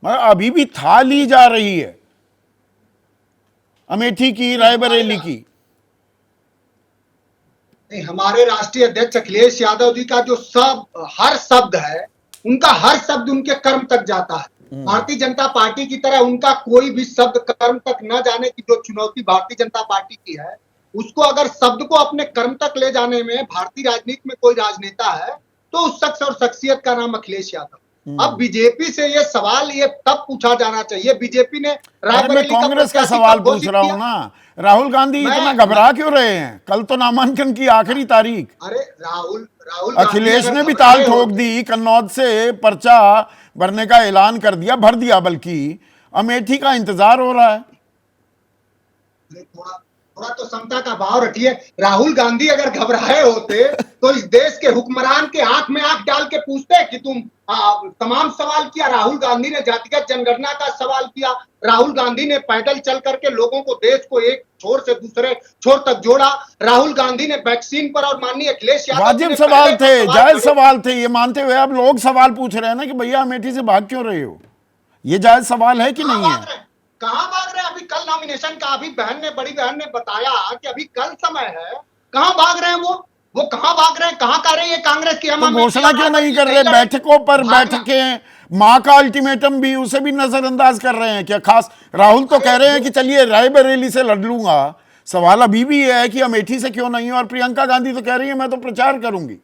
S1: मगर अभी भी था ली जा रही है अमेठी की, रायबरेली की।
S4: नहीं, हमारे राष्ट्रीय अध्यक्ष अखिलेश यादव जी का जो हर शब्द है, उनका हर शब्द उनके कर्म तक जाता है। भारतीय जनता पार्टी की तरह उनका कोई भी शब्द कर्म तक न जाने की जो चुनौती भारतीय जनता पार्टी की है, उसको अगर शब्द को अपने कर्म तक ले जाने में भारतीय राजनीति में कोई राजनेता है तो उस शख्स और शख्सियत का नाम अखिलेश यादव। अब बीजेपी से ये सवाल ये तब पूछा जाना चाहिए। बीजेपी ने
S1: मैं कांग्रेस का सवाल पूछ रहा हूं ना, राहुल गांधी इतना घबरा क्यों रहे हैं? कल तो नामांकन की आखिरी तारीख।
S4: अरे राहुल
S1: अखिलेश ने भी ताल ठोक दी, कन्नौज से पर्चा भरने का ऐलान कर दिया, भर दिया, बल्कि अमेठी का इंतजार हो रहा है।
S4: थोड़ा तो समता का भाव रखिए। राहुल गांधी अगर घबराए होते तो इस देश के हुक्मरान के आंख में आंख डाल के पूछते कि तुम तमाम सवाल किया। राहुल गांधी ने जातिगत जनगणना का सवाल किया, राहुल गांधी ने पैदल चल करके लोगों को, देश को एक छोर से दूसरे छोर तक जोड़ा। राहुल गांधी ने वैक्सीन पर और माननीय अखिलेश यादव
S1: वाजिब सवाल थे, जायज सवाल थे, ये मानते हुए अब लोग सवाल पूछ रहे हैं ना कि भैया अमेठी से भाग क्यों रहे हो? ये जायज सवाल है कि नहीं है?
S4: कहां भाग रहे हैं? अभी कल नॉमिनेशन का, अभी बड़ी बहन ने बताया कि अभी कल समय है। कहां भाग रहे हैं वो कहां भाग रहे हैं? कहां कर रही है कांग्रेस की? हम
S1: तो घोषणा क्यों नहीं कर रहे? बैठकों पर बैठकें, मां का अल्टीमेटम भी, उसे भी नजरअंदाज कर रहे हैं क्या? खास राहुल तो कह रहे हैं कि चलिए रायबरेली से लड़ लूंगा। सवाल अभी भी है कि अमेठी से क्यों नहीं? और प्रियंका गांधी तो कह रही है मैं तो प्रचार करूंगी।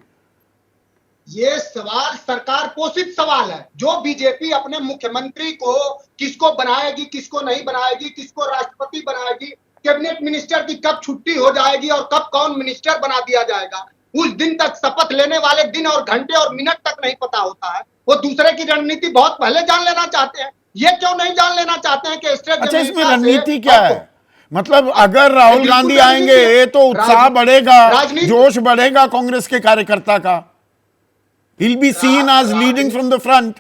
S4: ये सवाल सरकार पोषित सवाल है। जो बीजेपी अपने मुख्यमंत्री को किसको बनाएगी, किसको नहीं बनाएगी, किसको राष्ट्रपति बनाएगी, कैबिनेट मिनिस्टर की कब छुट्टी हो जाएगी और कब कौन मिनिस्टर बना दिया जाएगा, उस दिन तक, शपथ लेने वाले दिन और घंटे और मिनट तक नहीं पता होता है। वो दूसरे की रणनीति बहुत पहले जान लेना चाहते हैं। ये क्यों नहीं जान लेना चाहते हैं कि स्टेट?
S1: अच्छा, इसमें रणनीति क्या है? मतलब अगर राहुल गांधी आएंगे तो उत्साह बढ़ेगा, जोश बढ़ेगा कांग्रेस के कार्यकर्ता का। He'll be seen as leading from the front.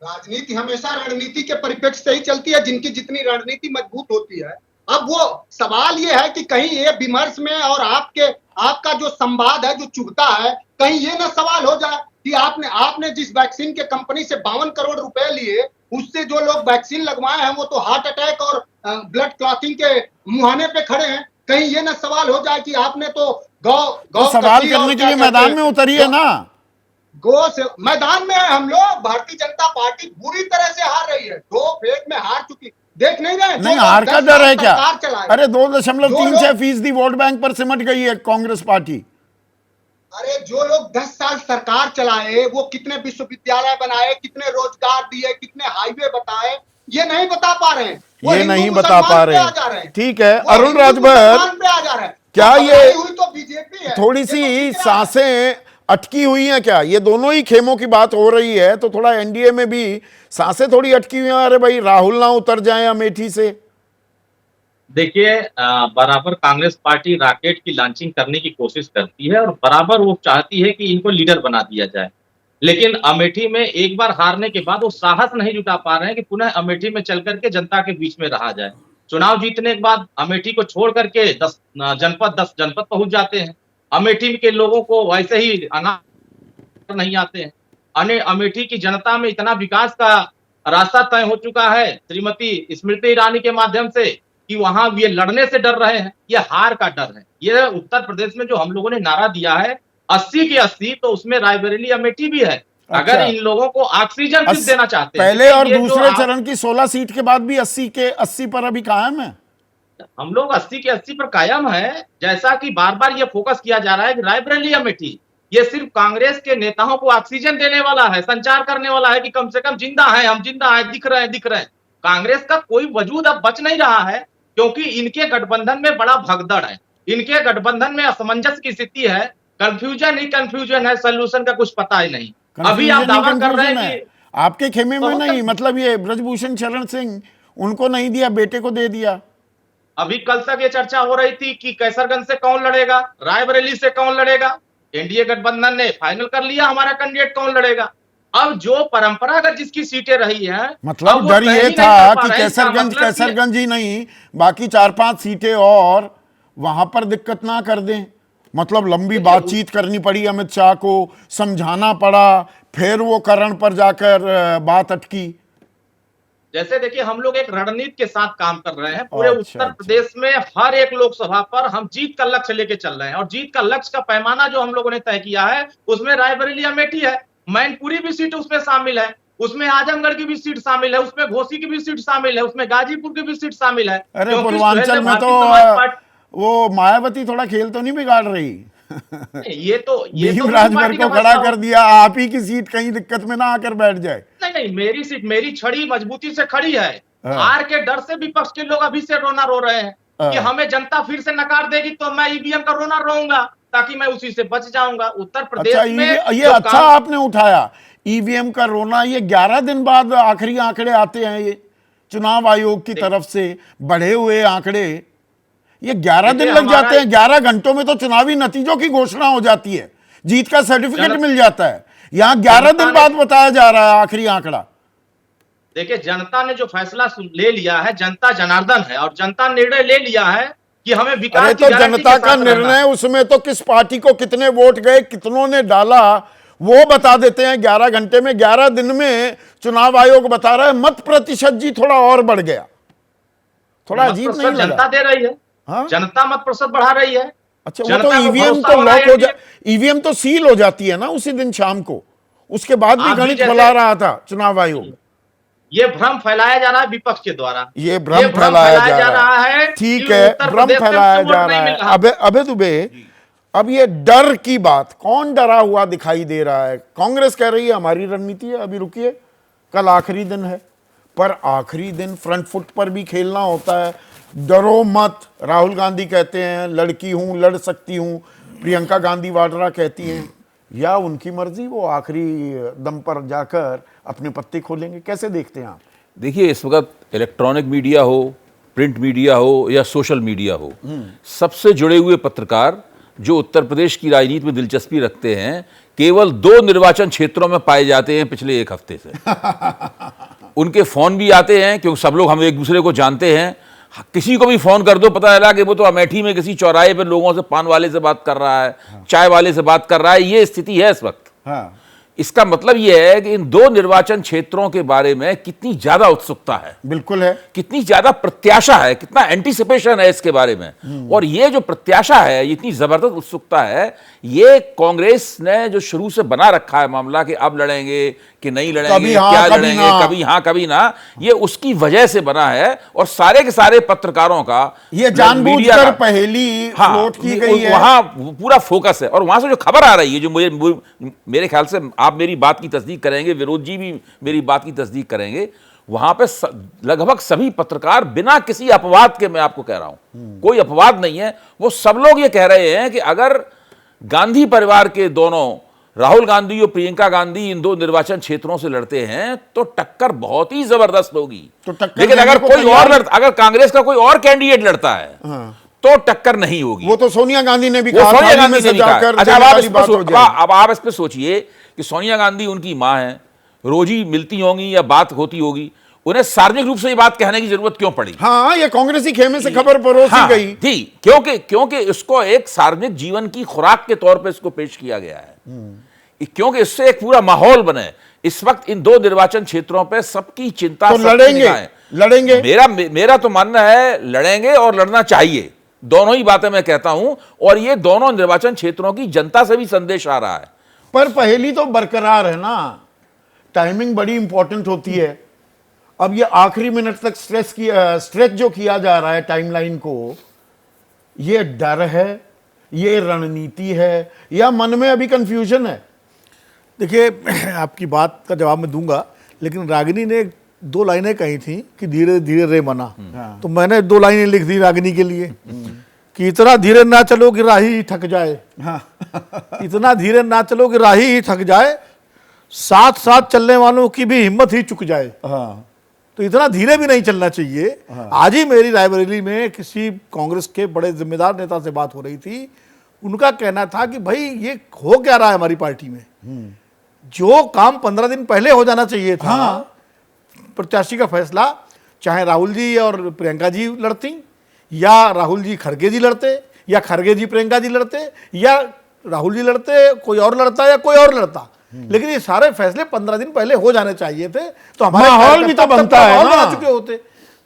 S4: राजनीति हमेशा रणनीति के परिप्रेक्ष्य से ही चलती है, जिनकी जितनी रणनीति मजबूत होती है। अब वो सवाल ये है कि कहीं ये विमर्श में और आपका जो संवाद है जो चुभता है, कहीं ये ना सवाल हो जाए कि आपने जिस वैक्सीन के कंपनी से 52 करोड़ रुपए लिए, उससे जो लोग वैक्सीन लगवाए हैं वो तो हार्ट अटैक और ब्लड क्लॉटिंग के मुहाने पे खड़े हैं। कहीं ये ना सवाल हो जाए कि आपने तो गौ
S1: सवाल करने के लिए मैदान में उतरी है ना।
S4: गो से मैदान में है हम लोग। भारतीय जनता पार्टी बुरी तरह से हार रही है, 2 फेज में हार चुकी। देख नहीं रहे?
S1: नहीं, हार का डर है क्या? अरे 2.36% वोट बैंक पर सिमट गई है कांग्रेस पार्टी।
S4: अरे जो लोग 10 साल सरकार चलाए, वो कितने विश्वविद्यालय बनाए, कितने रोजगार दिए, कितने हाईवे बताए, ये नहीं बता पा रहे हैं। वो
S1: ये
S4: हिंदू
S1: नहीं बता
S4: मुसलमान
S1: पा
S4: पे
S1: रहे
S4: आ जा रहे हैं।
S1: ठीक है।
S4: वो
S1: अरुण
S4: हिंदू
S1: राजभर,
S4: मुसलमान पे आ जा रहे हैं।
S1: क्या
S4: तो
S1: ये
S4: बनाई हुई तो बीजेपी है,
S1: थोड़ी
S4: ये तो
S1: सी
S4: दिख रहा है।
S1: सांसें अटकी हुई हैं क्या? ये दोनों ही खेमों की बात हो रही है, तो थोड़ा एनडीए में भी सांसें थोड़ी अटकी हुई हैं। अरे भाई, राहुल ना उतर जाए अमेठी से।
S5: देखिए, बराबर कांग्रेस पार्टी रॉकेट की लॉन्चिंग करने की कोशिश करती है और बराबर वो चाहती है कि इनको लीडर बना दिया जाए। लेकिन अमेठी में एक बार हारने के बाद वो साहस नहीं जुटा पा रहे हैं कि पुनः अमेठी में चल करके जनता के बीच में रहा जाए। चुनाव जीतने के बाद अमेठी को छोड़ करके 10 जनपद पहुंच जाते हैं। अमेठी के लोगों को वैसे ही अनाज नहीं आते हैं। अमेठी की जनता में इतना विकास का रास्ता तय हो चुका है श्रीमती स्मृति ईरानी के माध्यम से कि वहां ये लड़ने से डर रहे हैं, ये हार का डर है। ये उत्तर प्रदेश में जो हम लोगों ने नारा दिया है 80 की 80, तो उसमें रायबरेली अमेठी भी है। अगर इन लोगों को ऑक्सीजन सिर्फ देना चाहते हैं,
S1: पहले और
S5: ये जो
S1: दूसरे चरण की 16 सीट के बाद भी 80 के 80 पर अभी कायम है।
S5: हम लोग 80 के 80 पर कायम है। जैसा कि बार बार ये फोकस किया जा रहा है कि रायबरेली अमेठी ये सिर्फ कांग्रेस के नेताओं को ऑक्सीजन देने वाला है, संचार करने वाला है कि कम से कम जिंदा है, हम जिंदा है, दिख रहे हैं। कांग्रेस का कोई वजूद अब बच नहीं रहा है, क्योंकि इनके गठबंधन में बड़ा भगदड़ है। इनके गठबंधन में असमंजस की स्थिति है, कंफ्यूजन ही कंफ्यूजन है, सोल्यूशन का कुछ पता ही नहीं। अभी आप दावा कर रहे हैं कि
S1: आपके खेमे में नहीं, मतलब ये ब्रजभूषण शरण सिंह, उनको नहीं दिया, बेटे को दे दिया।
S5: अभी कल तक ये चर्चा हो रही थी कि कैसरगंज से कौन लड़ेगा, रायबरेली से कौन लड़ेगा। एनडीए गठबंधन ने फाइनल कर लिया हमारा कैंडिडेट कौन लड़ेगा। अब जो परंपरागत जिसकी सीटें रही हैं,
S1: मतलब डर ये था कि कैसरगंज ही नहीं, बाकी 4-5 सीटें और वहां पर दिक्कत ना कर दें। मतलब लंबी बातचीत करनी पड़ी, अमित शाह को समझाना पड़ा, फिर वो करण पर जाकर बात अटकी।
S5: जैसे देखिए, हम लोग एक रणनीति के साथ काम कर रहे हैं। पूरे उत्तर प्रदेश में हर एक लोकसभा पर हम जीत का लक्ष्य लेके चल रहे हैं, और जीत का लक्ष्य का पैमाना जो हम लोगों ने तय किया है उसमें रायबरेली अमेठी है, मैनपुरी भी सीट उसमें शामिल है, उसमें आजमगढ़ की भी सीट शामिल है, उसमें घोसी की भी सीट शामिल है, उसमें गाजीपुर की भी सीट शामिल है।
S1: अरे पूर्वांचल में तो वो मायावती थोड़ा खेल तो नहीं बिगाड़ रही?
S5: ये तो
S1: भीम राजभर को खड़ा कर दिया, आप ही की सीट कहीं दिक्कत में ना आकर बैठ जाए।
S5: नहीं, मेरी सीट, मेरी छड़ी मजबूती से खड़ी है। हार के डर से विपक्ष के लोग अभी से रोना रो रहे हैं कि हमें जनता फिर से नकार देगी तो मैं ईवीएम का रोना रोऊंगा, ताकि मैं उसी से बच जाऊंगा। उत्तर प्रदेश में
S1: ये अच्छा आपने उठाया ईवीएम का रोना। ये 11 दिन बाद आखिरी आंकड़े आते हैं, ये चुनाव आयोग की तरफ से बढ़े हुए आंकड़े। ये 11 दिन लग जाते हैं, 11 घंटों में तो चुनावी नतीजों की घोषणा हो जाती है, जीत का सर्टिफिकेट मिल जाता है। यहां 11 दिन बाद बताया जा रहा है आखिरी आंकड़ा।
S5: देखिए, जनता ने जो फैसला ले लिया है, जनता जनार्दन है, और जनता निर्णय ले लिया है कि हमें विकास की गारंटी के साथ
S1: जनता का निर्णय, उसमें तो किस पार्टी को कितने वोट गए, कितनों ने डाला, वो बता देते हैं 11 घंटे में। 11 दिन में चुनाव आयोग बता रहा है मत प्रतिशत जी थोड़ा और बढ़ गया। थोड़ा अजीब नहीं लगा?
S5: जनता दे रही है। हाँ? जनता मत प्रतिशत बढ़ा रही है।
S1: अच्छा, वो तो ईवीएम तो लॉक हो जा, ईवीएम तो सील हो जाती है ना उसी दिन शाम को, उसके बाद भी गणित फैला रहा था चुनाव आयोग।
S5: ये भ्रम फैलाया जा रहा है विपक्ष के द्वारा,
S1: ये भ्रम फैलाया जा रहा है। ठीक है, भ्रम फैलाया जा रहा है। अबे दुबे, अब ये डर की बात, कौन डरा हुआ दिखाई दे रहा है? कांग्रेस कह रही है हमारी रणनीति है, अभी रुकिए, कल आखिरी दिन है, पर आखिरी दिन फ्रंट फुट पर भी खेलना होता है। डरो मत, राहुल गांधी कहते हैं लड़की हूं, लड़ सकती हूं, प्रियंका गांधी वाड्रा कहती हैं, या उनकी मर्जी, वो आखिरी दम पर जाकर अपने पत्ते खोलेंगे। कैसे देखते हैं आप?
S6: देखिए, इस वक्त इलेक्ट्रॉनिक मीडिया हो, प्रिंट मीडिया हो या सोशल मीडिया हो, सबसे जुड़े हुए पत्रकार जो उत्तर प्रदेश की राजनीति में दिलचस्पी रखते हैं केवल 2 निर्वाचन क्षेत्रों में पाए जाते हैं पिछले 1 हफ्ते से। उनके फोन भी आते हैं, क्योंकि सब लोग हम एक दूसरे को जानते हैं। किसी को भी फोन कर दो, पता चला कि वो तो अमेठी में किसी चौराहे पर लोगों से, पान वाले से बात कर रहा है, चाय वाले से बात कर रहा है। ये स्थिति है इस वक्त। इसका मतलब यह है कि इन 2 निर्वाचन क्षेत्रों के बारे में कितनी ज्यादा उत्सुकता है,
S1: बिल्कुल है,
S6: कितनी ज्यादा प्रत्याशा है, कितना एंटीसिपेशन है इसके बारे में। और ये जो प्रत्याशा है, इतनी जबरदस्त उत्सुकता है, ये कांग्रेस ने जो शुरू से बना रखा है मामला कि अब लड़ेंगे, कि नहीं
S1: कभी
S6: लड़ेंगे,
S1: हाँ,
S6: क्या
S1: कभी
S6: लड़ेंगे,
S1: ना।
S6: कभी हाँ कभी ना, ये उसकी वजह से बना है। और सारे के सारे पत्रकारों का
S1: ये
S6: मीडिया
S1: जानबूझकर
S6: का
S1: पहेली
S6: हाँ,
S1: फ्लोट की गई है।
S6: वहां पूरा फोकस है। और वहां से जो खबर आ रही है, जो मेरे ख्याल से आप मेरी बात की तस्दीक करेंगे, विरोध जी भी मेरी बात की तस्दीक करेंगे, वहां पे लगभग सभी पत्रकार बिना किसी अपवाद के, मैं आपको कह रहा हूं, कोई अपवाद नहीं है, वो सब लोग ये कह रहे हैं कि अगर गांधी परिवार के दोनों, राहुल गांधी और प्रियंका गांधी, इन दो निर्वाचन क्षेत्रों से लड़ते हैं तो टक्कर बहुत ही जबरदस्त होगी।
S1: तो टक्कर
S6: लेकिन
S1: देने
S6: अगर
S1: को
S6: कोई और
S1: तैयार-
S6: अगर कांग्रेस का कोई और कैंडिडेट लड़ता है तो टक्कर नहीं होगी।
S1: वो तो सोनिया गांधी ने भी
S6: वो
S1: कहा,
S6: सोनिया
S1: थाली में
S6: गांधी ने भी
S1: सजाकर
S6: कहा। अच्छा,
S1: देने
S6: अब
S1: वाली बात हो जाएगी।
S6: अब आप इस पे सोचिए कि सोनिया गांधी उनकी मां है, रोज ही मिलती होंगी या बात होती होगी, उन्हें सार्वजनिक रूप से ये बात कहने की जरूरत क्यों पड़ी?
S1: हाँ, ये कांग्रेसी खेमे से खबर परोसी
S6: हाँ,
S1: गई
S6: थी, क्योंकि इसको एक सार्वजनिक जीवन की खुराक के तौर पे इसको पेश किया गया है, क्योंकि इससे एक पूरा माहौल बने। इस वक्त इन दो निर्वाचन क्षेत्रों पे सबकी चिंता,
S1: तो
S6: सबकी
S1: लड़ेंगे,
S6: निगाहें।
S1: लड़ेंगे।
S6: मेरा तो मानना है लड़ेंगे और लड़ना चाहिए, दोनों ही बातें मैं कहता हूं। और ये दोनों निर्वाचन क्षेत्रों की जनता से भी संदेश आ रहा है।
S1: पर पहेली तो बरकरार है ना, टाइमिंग बड़ी इंपॉर्टेंट होती है। अब ये आखिरी मिनट तक स्ट्रेच जो किया जा रहा है टाइमलाइन को, ये डर है, ये रणनीति है, या मन में अभी कंफ्यूजन है?
S7: देखिए, आपकी बात का जवाब मैं दूंगा, लेकिन रागिनी ने 2 लाइनें कही थी कि धीरे धीरे रे मना। तो मैंने 2 लाइनें लिख दी रागिनी के लिए कि इतना धीरे ना चलो कि राही ही थक जाए। इतना धीरे ना चलो कि राही ही थक जाए, साथ साथ चलने वालों की भी हिम्मत ही चुक जाए। तो इतना धीरे भी नहीं चलना चाहिए। आज ही मेरी रायबरेली में किसी कांग्रेस के बड़े जिम्मेदार नेता से बात हो रही थी। उनका कहना था कि भाई ये हो क्या रहा है हमारी पार्टी में, जो काम 15 दिन पहले हो जाना चाहिए था, प्रत्याशी का फैसला, चाहे राहुल जी और प्रियंका जी लड़ती, या राहुल जी खड़गे जी लड़ते, या खड़गे जी प्रियंका जी लड़ते, या राहुल जी लड़ते, कोई और लड़ता, या कोई और लड़ता, लेकिन ये सारे फैसले 15 दिन पहले हो जाने चाहिए थे। तो हमारे
S1: माहौल भी तो बनता है
S7: माहौल
S1: ना।
S7: बना चुके होते।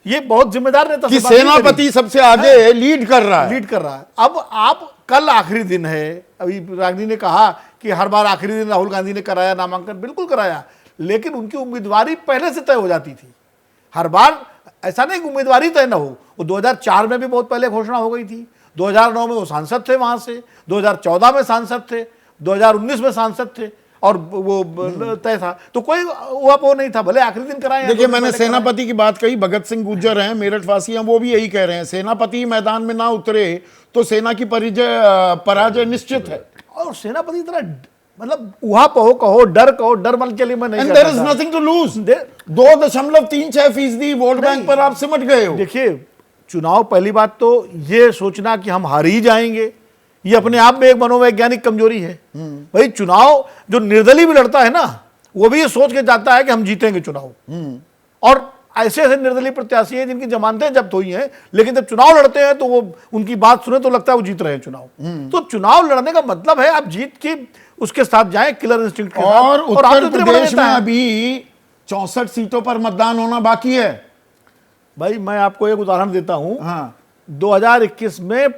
S7: ये बहुत जिम्मेदार नेता
S1: कि
S7: से बात नहीं
S1: सेनापति
S7: करी।
S1: सबसे आगे लीड कर रहा है।
S7: लीड कर रहा है। अब आप कल आखिरी दिन है, अभी रागिनी ने कहा कि हर बार आखिरी दिन राहुल गांधी ने कराया नामांकन, बिल्कुल कराया, लेकिन उनकी उम्मीदवारी पहले से तय हो जाती थी। हर बार ऐसा नहीं कि उम्मीदवारी तय ना हो, वो 2004 में भी बहुत पहले घोषणा हो गई थी, 2009 में वो सांसद थे वहां से, 2014 में सांसद थे, 2019 में सांसद थे, और वो तय था। तो कोई वो नहीं था, भले आखिरी दिन कराए।
S1: देखिए, मैंने सेनापति की बात कही, भगत सिंह गुर्जर हैं, मेरठ वासी हैं, वो भी यही कह रहे हैं, सेनापति मैदान में ना उतरे तो सेना की पराजय निश्चित है।
S7: और सेनापति इतना मतलब उहापोह कहो, डर मन के लिए मैं नहीं
S1: and there is nothing to lose. 2.36% vote bank पर आप सिमट गए हो।
S7: देखिए, चुनाव, पहली बात तो ये सोचना कि हम हार ही जाएंगे, ये अपने आप में एक मनोवैज्ञानिक कमजोरी है। भाई, चुनाव जो निर्दलीय भी लड़ता है ना, वो भी ये सोच के जाता है कि हम जीतेंगे चुनाव। और ऐसे ऐसे निर्दलीय प्रत्याशी हैं जिनकी जमानतें जब्त हुई हैं, लेकिन जब चुनाव लड़ते हैं तो वो उनकी बात सुने तो लगता है वो जीत रहे हैं चुनाव। तो चुनाव लड़ने का मतलब है आप जीत के उसके साथ जाएं, किलर इंस्टिंक्ट के साथ।
S1: और
S7: आप
S1: उत्तर
S7: तो इतने बड़े
S1: प्रदेश में
S7: नेता हैं।
S1: अभी 64 सीटों पर मतदान होना बाकी है।
S7: भाई, मैं आपको एक उदाहरण देता हूं।
S1: हाँ।
S7: 2021 में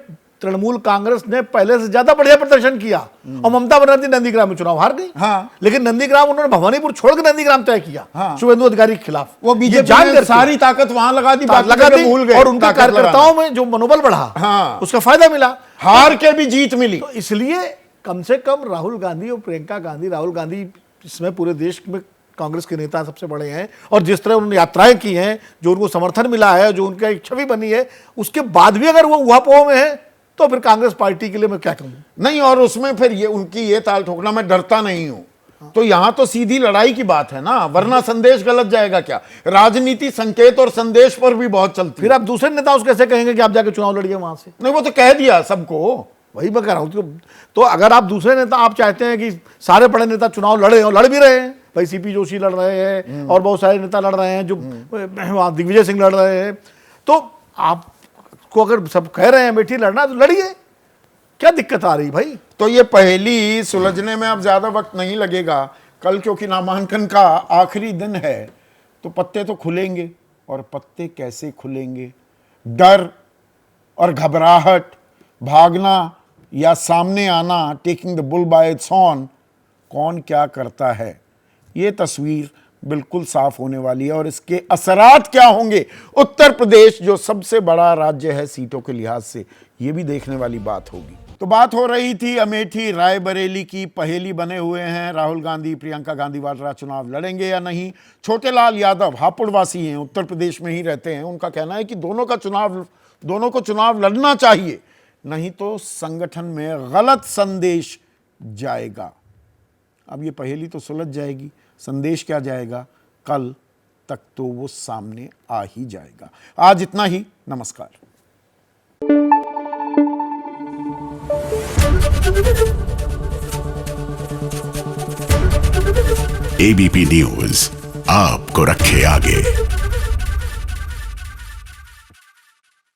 S7: तृणमूल कांग्रेस ने पहले से ज्यादा बढ़िया प्रदर्शन किया, और ममता बनर्जी नंदीग्राम में चुनाव हार गई।
S1: हाँ।
S7: लेकिन नंदीग्राम उन्होंने भवानीपुर छोड़ के नंदीग्राम तय किया।
S1: हाँ।
S7: शुभेंदु अधिकारी के खिलाफ।
S1: वो
S7: ये
S1: बीजेपी
S7: जान
S1: ने
S7: करके
S1: सारी ताकत वहां लगा दी, बाकी
S7: लगा
S1: जगह
S7: दी,
S1: भूल गए
S7: और उनके
S1: ताकत
S7: कार्यकर्ताओं
S1: लगाना।
S7: में जो मनोबल बढ़ा,
S1: हाँ।
S7: उसका फायदा मिला,
S1: हार के भी जीत मिली।
S7: तो इसलिए कम से कम राहुल गांधी और प्रियंका गांधी, राहुल गांधी इसमें पूरे देश में कांग्रेस के नेता सबसे बड़े हैं, और जिस तरह उन्होंने यात्राएं की हैं, जो उनको समर्थन मिला है, जो उनका एक छवि बनी है, उसके बाद भी अगर वो उहापोह में है तो फिर कांग्रेस पार्टी के लिए मैं क्या कहूँ।
S1: नहीं, और उसमें फिर ये उनकी ये ताल ठोकना, मैं डरता नहीं हूं, तो यहां तो सीधी लड़ाई की बात है ना, वरना संदेश गलत जाएगा क्या? राजनीति संकेत और संदेश पर भी बहुत चलती
S7: फिर
S1: है।
S7: आप दूसरे नेता उसको कैसे कहेंगे कि आप जाके चुनाव लड़िए वहां से?
S1: नहीं, वो तो कह दिया सबको।
S7: वही मैं कह रहा हूँ। तो अगर आप दूसरे नेता, आप चाहते हैं कि सारे बड़े नेता चुनाव लड़े, और लड़ भी रहे हैं, भाई सीपी जोशी लड़ रहे हैं, और बहुत सारे नेता लड़ रहे हैं, जो वहाँ दिग्विजय सिंह लड़ रहे हैं, तो आपको अगर सब कह रहे हैं अमेठी लड़ना, तो लड़िए, क्या दिक्कत आ रही भाई?
S1: तो ये पहेली सुलझने में अब ज्यादा वक्त नहीं लगेगा। कल क्योंकि नामांकन का आखिरी दिन है, तो पत्ते तो खुलेंगे, और पत्ते कैसे खुलेंगे? डर और घबराहट, भागना या सामने आना, taking the bull bye it's horn, कौन क्या करता है, ये तस्वीर बिल्कुल साफ होने वाली है और इसके असरात क्या होंगे उत्तर प्रदेश जो सबसे बड़ा राज्य है सीटों के लिहाज से, ये भी देखने वाली बात होगी। तो बात हो रही थी अमेठी रायबरेली की, पहेली बने हुए हैं राहुल गांधी प्रियंका गांधी वाड्रा चुनाव लड़ेंगे या नहीं। छोटेलाल यादव हापुड़वासी हैं, उत्तर प्रदेश में ही रहते हैं, उनका कहना है कि दोनों को चुनाव लड़ना चाहिए, नहीं तो संगठन में गलत संदेश जाएगा। अब ये पहेली तो सुलझ जाएगी, संदेश क्या जाएगा कल तक तो वो सामने आ ही जाएगा। आज इतना ही, नमस्कार।
S8: एबीपी न्यूज आपको रखे आगे।